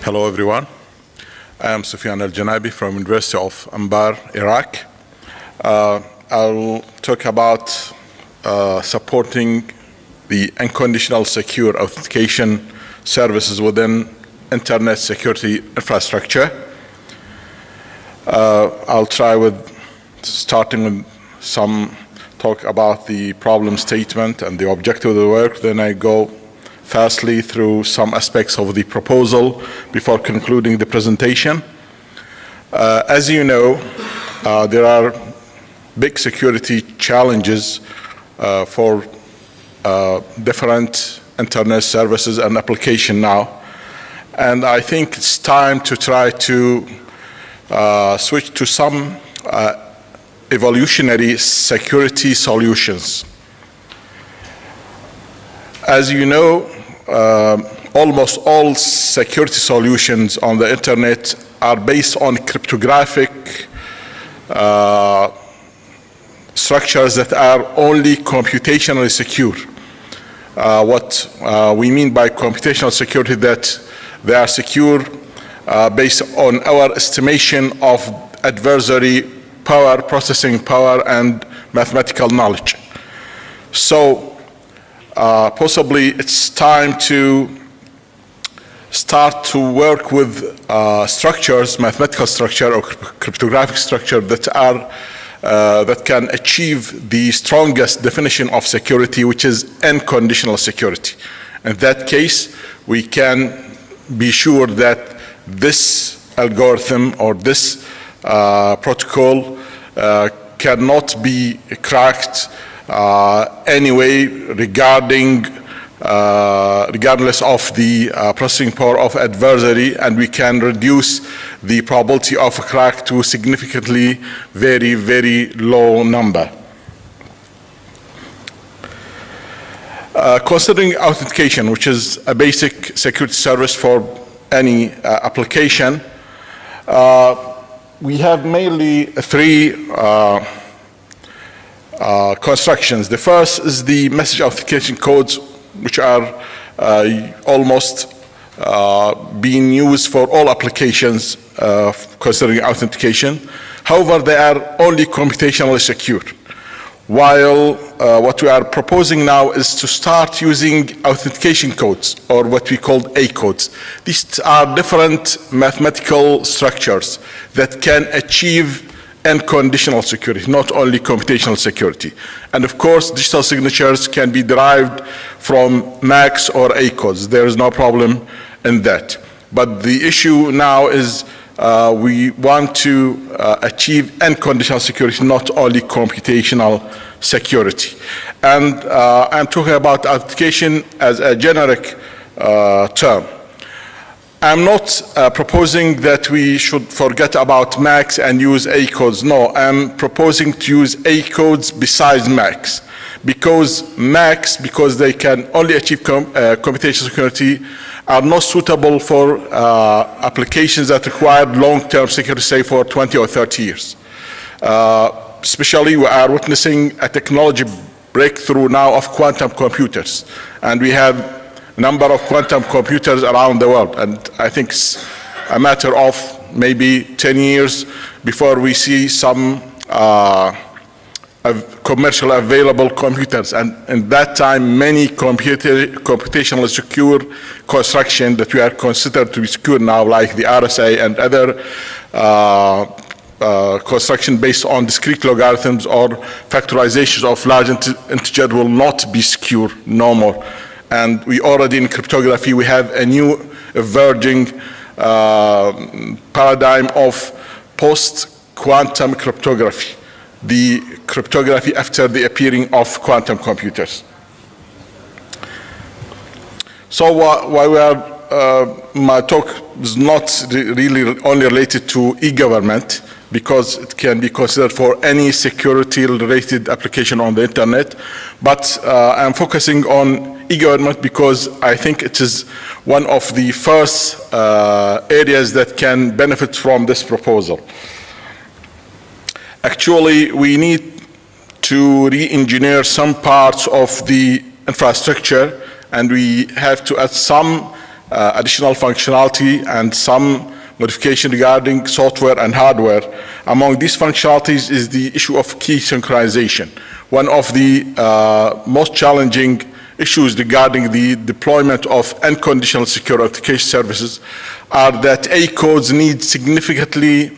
Hello everyone. I am Sufyan Al-Janabi from University of Anbar, Iraq. I'll talk about supporting the unconditional secure authentication services within internet security infrastructure. I'll try with starting with some talk about the problem statement and the objective of the work. Then I go fastly through some aspects of the proposal before concluding the presentation. As you know, there are big security challenges for different internet services and applications now. And I think it's time to try to switch to some evolutionary security solutions. As you know, almost all security solutions on the internet are based on cryptographic structures that are only computationally secure. What we mean by computational security, that they are secure based on our estimation of adversary power, processing power, and mathematical knowledge. So possibly it's time to start to work with structures, mathematical structure or cryptographic structure that are that can achieve the strongest definition of security, which is unconditional security. In that case, we can be sure that this algorithm or this protocol cannot be cracked anyway, regardless of the processing power of adversary, and we can reduce the probability of a crack to a significantly very, very low number. Considering authentication, which is a basic security service for any application, we have mainly three constructions. The first is the message authentication codes, which are almost being used for all applications considering authentication. However, they are only computationally secure. While what we are proposing now is to start using authentication codes, or what we call A codes. These are different mathematical structures that can achieve unconditional security, not only computational security. And of course, digital signatures can be derived from MACs or A codes. There is no problem in that. But the issue now is we want to achieve unconditional security, not only computational security. And I'm talking about authentication as a generic term. I'm not proposing that we should forget about MACs and use A codes. No, I'm proposing to use A codes besides MACs. Because MACs, because they can only achieve computational security, are not suitable for applications that require long-term security, say for 20 or 30 years. Especially we are witnessing a technology breakthrough now of quantum computers. And we have number of quantum computers around the world, and I think it's a matter of maybe 10 years before we see some commercially available computers, and in that time many computationally secure construction that we are considered to be secure now, like the RACI and other construction based on discrete logarithms or factorizations of large integer will not be secure no more. And we already in cryptography, we have a new emerging paradigm of post-quantum cryptography, the cryptography after the appearing of quantum computers. So while we are, my talk is not really only related to e-government, because it can be considered for any security-related application on the internet, but I'm focusing on e-government because I think it is one of the first areas that can benefit from this proposal. Actually, we need to re-engineer some parts of the infrastructure, and we have to add some additional functionality and some modification regarding software and hardware. Among these functionalities is the issue of key synchronization. One of the most challenging issues regarding the deployment of unconditional secure authentication services are that A codes need significantly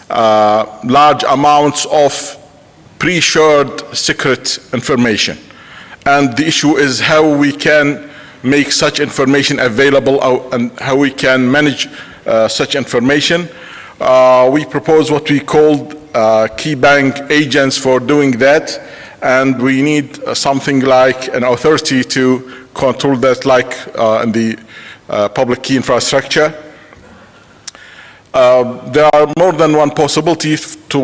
large amounts of pre-shared secret information. And the issue is how we can make such information available and how we can manage such information. We propose what we called key bank agents for doing that, and we need something like an authority to control that, like in the public key infrastructure. There are more than one possibility to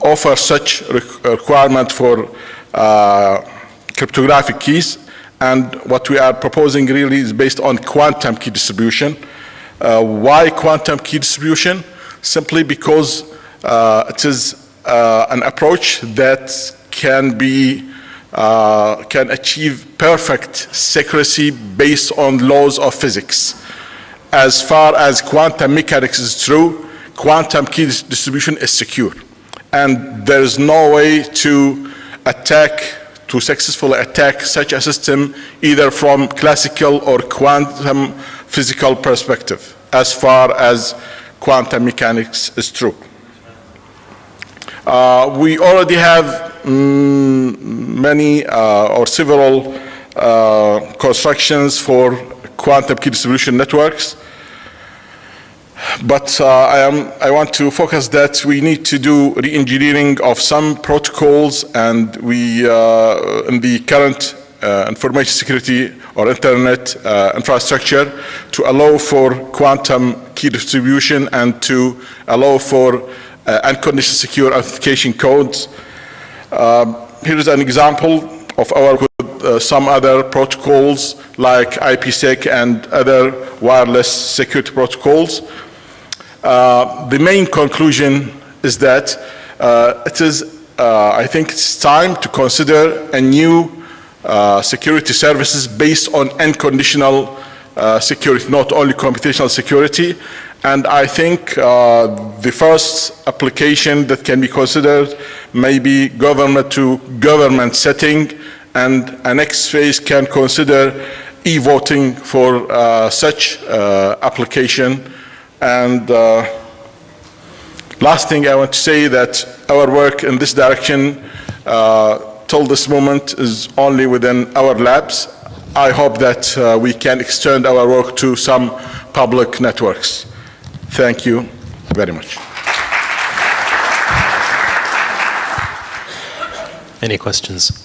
offer such requirement for cryptographic keys, and what we are proposing really is based on quantum key distribution. Why quantum key distribution? Simply because it is an approach that can achieve perfect secrecy based on laws of physics. As far as quantum mechanics is true, quantum key distribution is secure, and there is no way to successfully attack such a system either from classical or quantum physical perspective, as far as quantum mechanics is true. We already have many or several constructions for quantum key distribution networks, but I want to focus that we need to do re-engineering of some protocols, and we in the current information security or internet infrastructure to allow for quantum key distribution and to allow for unconditionally secure authentication codes. Here is an example of our some other protocols like IPsec and other wireless security protocols. The main conclusion is that I think it's time to consider a new security services based on unconditional security, not only computational security. And I think the first application that can be considered may be government to government setting, and a next phase can consider e-voting for such application. And last thing I want to say that our work in this direction till this moment is only within our labs. I hope that we can extend our work to some public networks. Thank you very much. Any questions?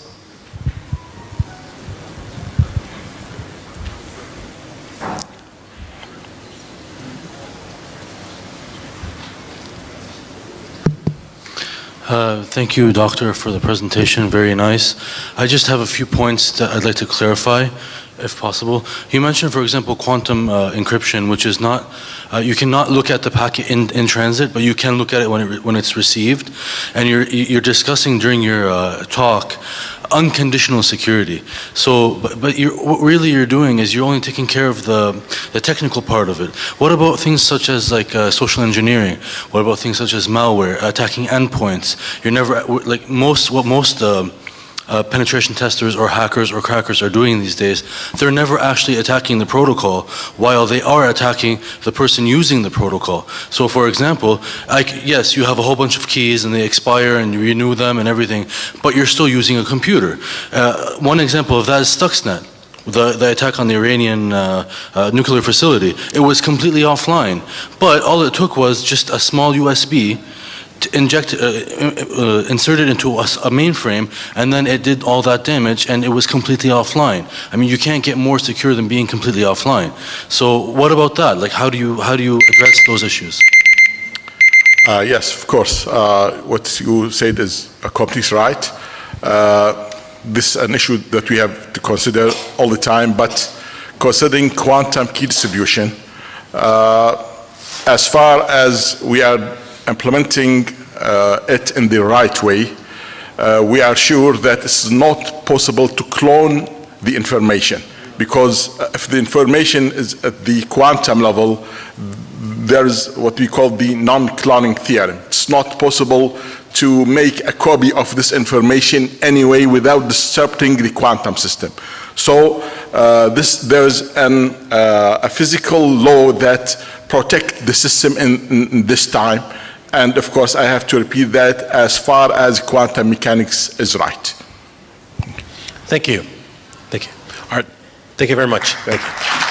Thank you, Doctor, for the presentation. Very nice. I just have a few points that I'd like to clarify, if possible. You mentioned, for example, quantum encryption, which is not, you cannot look at the packet in transit, but you can look at it when it's received. And you're discussing during your talk unconditional security. So, but what really you're doing is you're only taking care of the technical part of it. What about things such as like social engineering? What about things such as malware, attacking endpoints? You're never, like what most penetration testers or hackers or crackers are doing these days, they're never actually attacking the protocol while they are attacking the person using the protocol. So for example, yes, you have a whole bunch of keys and they expire and you renew them and everything, but you're still using a computer. One example of that is Stuxnet. The attack on the Iranian nuclear facility. It was completely offline, but all it took was just a small USB inserted into a mainframe, and then it did all that damage, and it was completely offline. I mean, you can't get more secure than being completely offline. So what about that? Like, how do you address those issues? Yes, of course. What you said is completely right. This is an issue that we have to consider all the time, but considering quantum key distribution, as far as we are implementing it in the right way, we are sure that it's not possible to clone the information, because if the information is at the quantum level, there's what we call the non-cloning theorem. It's not possible to make a copy of this information anyway without disrupting the quantum system. So there's a physical law that protects the system in this time. And of course, I have to repeat that as far as quantum mechanics is right. Thank you. Thank you. All right. Thank you very much. Thank you.